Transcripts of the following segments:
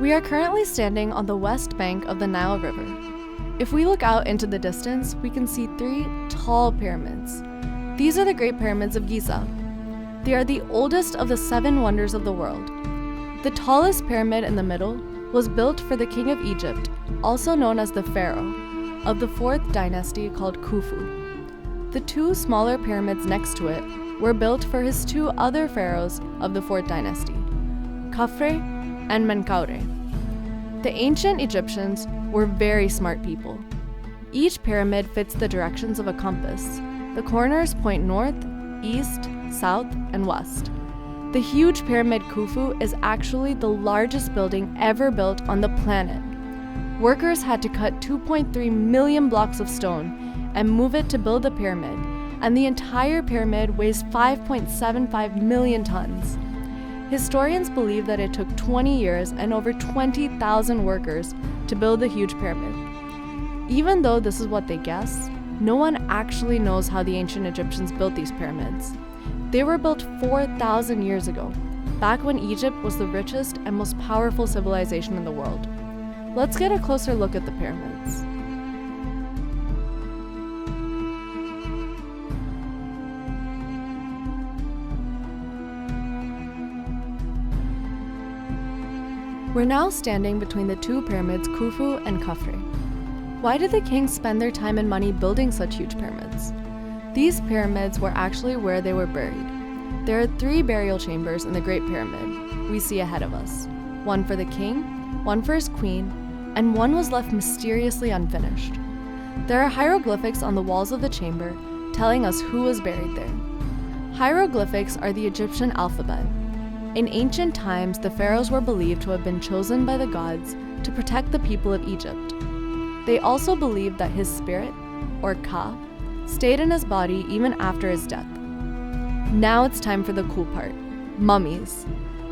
We are currently standing on the west bank of the Nile River. If we look out into the distance, we can see 3 tall pyramids. These are the Great Pyramids of Giza. They are the oldest of the 7 wonders of the world. The tallest pyramid in the middle was built for the king of Egypt, also known as the pharaoh, of the 4th dynasty called Khufu. The 2 smaller pyramids next to it were built for his 2 other pharaohs of the 4th dynasty, Khafre and Menkaure. The ancient Egyptians were very smart people. Each pyramid fits the directions of a compass. The corners point north, east, south, and west. The huge pyramid Khufu is actually the largest building ever built on the planet. Workers had to cut 2.3 million blocks of stone and move it to build the pyramid, and the entire pyramid weighs 5.75 million tons. Historians believe that it took 20 years and over 20,000 workers to build the huge pyramid. Even though this is what they guess, no one actually knows how the ancient Egyptians built these pyramids. They were built 4,000 years ago, back when Egypt was the richest and most powerful civilization in the world. Let's get a closer look at the pyramids. We're now standing between the 2 pyramids Khufu and Khafre. Why did the kings spend their time and money building such huge pyramids? These pyramids were actually where they were buried. There are 3 burial chambers in the Great Pyramid we see ahead of us. One for the king, one for his queen, and one was left mysteriously unfinished. There are hieroglyphics on the walls of the chamber telling us who was buried there. Hieroglyphics are the Egyptian alphabet. In ancient times, the pharaohs were believed to have been chosen by the gods to protect the people of Egypt. They also believed that his spirit, or Ka, stayed in his body even after his death. Now it's time for the cool part: mummies.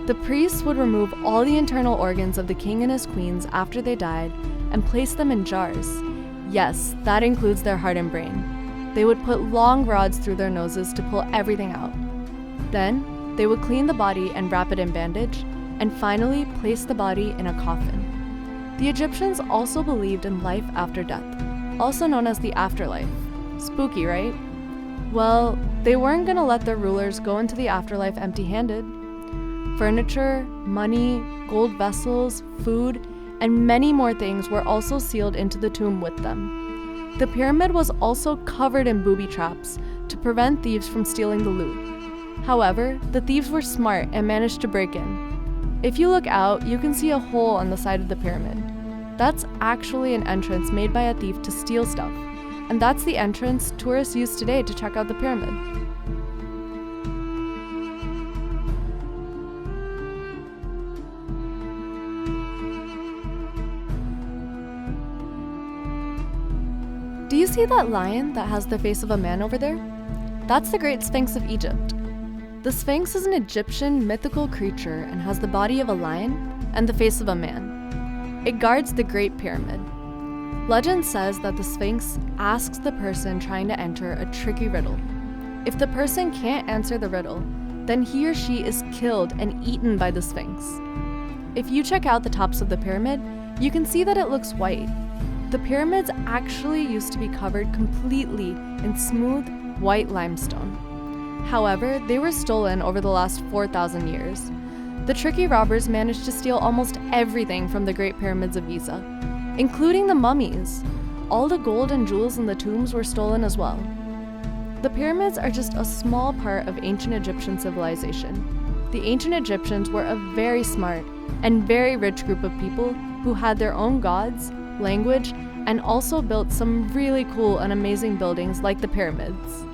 The priests would remove all the internal organs of the king and his queens after they died and place them in jars. Yes, that includes their heart and brain. They would put long rods through their noses to pull everything out. Then, they would clean the body and wrap it in bandage, and finally place the body in a coffin. The Egyptians also believed in life after death, also known as the afterlife. Spooky, right? Well, they weren't going to let their rulers go into the afterlife empty-handed. Furniture, money, gold vessels, food, and many more things were also sealed into the tomb with them. The pyramid was also covered in booby traps to prevent thieves from stealing the loot. However, the thieves were smart and managed to break in. If you look out, you can see a hole on the side of the pyramid. That's actually an entrance made by a thief to steal stuff, and that's the entrance tourists use today to check out the pyramid. Do you see that lion that has the face of a man over there? That's the Great Sphinx of Egypt. The Sphinx is an Egyptian mythical creature and has the body of a lion and the face of a man. It guards the Great Pyramid. Legend says that the Sphinx asks the person trying to enter a tricky riddle. If the person can't answer the riddle, then he or she is killed and eaten by the Sphinx. If you check out the tops of the pyramid, you can see that it looks white. The pyramids actually used to be covered completely in smooth, white limestone. However, they were stolen over the last 4,000 years. The tricky robbers managed to steal almost everything from the Great Pyramids of Giza, including the mummies. All the gold and jewels in the tombs were stolen as well. The pyramids are just a small part of ancient Egyptian civilization. The ancient Egyptians were a very smart and very rich group of people who had their own gods, language, and also built some really cool and amazing buildings like the pyramids.